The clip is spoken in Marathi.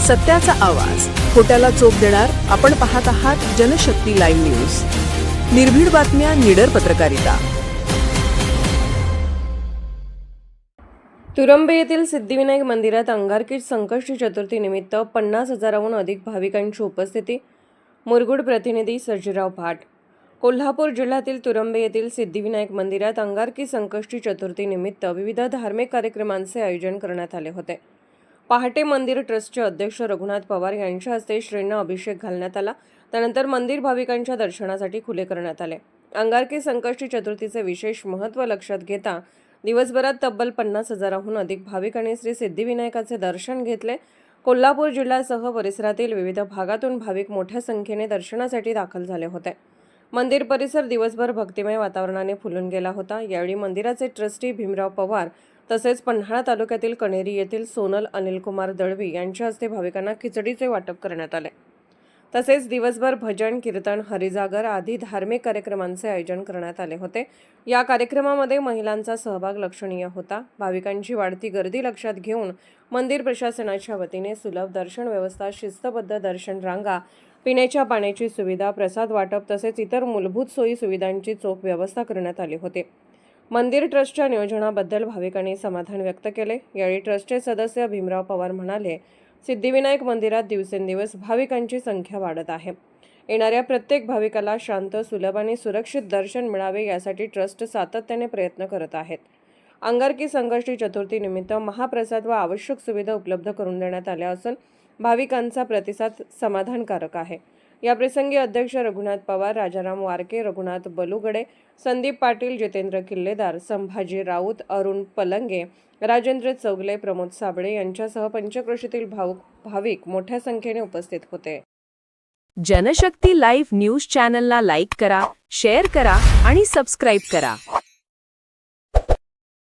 सत्याचा आवाज, खोट्याला चोप देणार. आपण पाहत आहात जनशक्ती लाईव्ह न्यूज. निर्भीड बातम्या, निडर पत्रकारिता. तुरंबे येथील सिद्धिविनायक मंदिरात अंगारकी संकष्टी चतुर्थी निमित्त 50,000हून अधिक भाविकांची उपस्थिती. मुरगुड प्रतिनिधी सर्जीराव भाट. कोल्हापूर जिल्ह्यातील तुरंबे येथील सिद्धिविनायक मंदिरात अंगारकी संकष्टी चतुर्थी निमित्त विविध धार्मिक कार्यक्रमांचे आयोजन करण्यात आले होते. पहाटे मंदिर ट्रस्टचे अध्यक्ष रघुनाथ पवार यांच्या हस्ते श्रींना अभिषेक घालण्यात आला. त्यानंतर मंदिर भाविकांच्या दर्शनासाठी खुले करण्यात आले. अंगारकी संकष्टी चतुर्थीचे विशेष महत्त्व लक्षात घेता दिवसभरात तब्बल 50,000हून अधिक भाविकांनी श्री सिद्धिविनायकाचे दर्शन घेतले. कोल्हापूर जिल्ह्यासह परिसरातील विविध भागातून भाविक मोठ्या संख्येने दर्शनासाठी दाखल झाले होते. मंदिर परिसर दिवसभर भक्तिमय वातावरणाने फुलून गेला होता. यावेळी मंदिराचे ट्रस्टी भीमराव पवार तसेच पन्हाळा तालुक्यातील कणेरी येथील सोनल अनिलकुमार दळवी यांच्या हस्ते भाविकांना खिचडीचे वाटप करण्यात आले. तसेच दिवसभर भजन, कीर्तन, हरिजागर आदी धार्मिक कार्यक्रमांचे आयोजन करण्यात आले होते. या कार्यक्रमामध्ये महिलांचा सहभाग लक्षणीय होता. भाविकांची वाढती गर्दी लक्षात घेऊन मंदिर प्रशासनाच्या वतीने सुलभ दर्शन व्यवस्था, शिस्तबद्ध दर्शन रांगा, पिण्याच्या पाण्याची सुविधा, प्रसाद वाटप तसेच इतर मूलभूत सोयी सुविधांची चोख व्यवस्था करण्यात आली होती. मंदिर ट्रस्टच्या नियोजनाबद्दल भाविकांनी समाधान व्यक्त केले. यावेळी ट्रस्टचे सदस्य भीमराव पवार म्हणाले, सिद्धिविनायक मंदिरात दिवसेंदिवस भाविकांची संख्या वाढत आहे. येणाऱ्या प्रत्येक भाविकाला शांत, सुलभ आणि सुरक्षित दर्शन मिळावे यासाठी ट्रस्ट सातत्याने प्रयत्न करत आहेत. अंगारकी संकष्टी चतुर्थी निमित्त महाप्रसाद व आवश्यक सुविधा उपलब्ध करून देण्यात आल्या असून भाविकांचा प्रतिसाद समाधानकारक आहे. याप्रसंगी अध्यक्ष रघुनाथ पवार, राजाराम वारके, रघुनाथ बलुगडे, संदीप पाटील, जितेंद्र किल्लेदार, संभाजी राऊत, अरुण पलंगे, राजेंद्र चौगले, प्रमोद साबळे यांच्यासह पंचक्रोशीतील भाविक मोठ्या संख्येने उपस्थित होते. जनशक्ती लाईव्ह न्यूज चॅनलला लाईक करा, शेअर करा आणि सबस्क्राईब करा.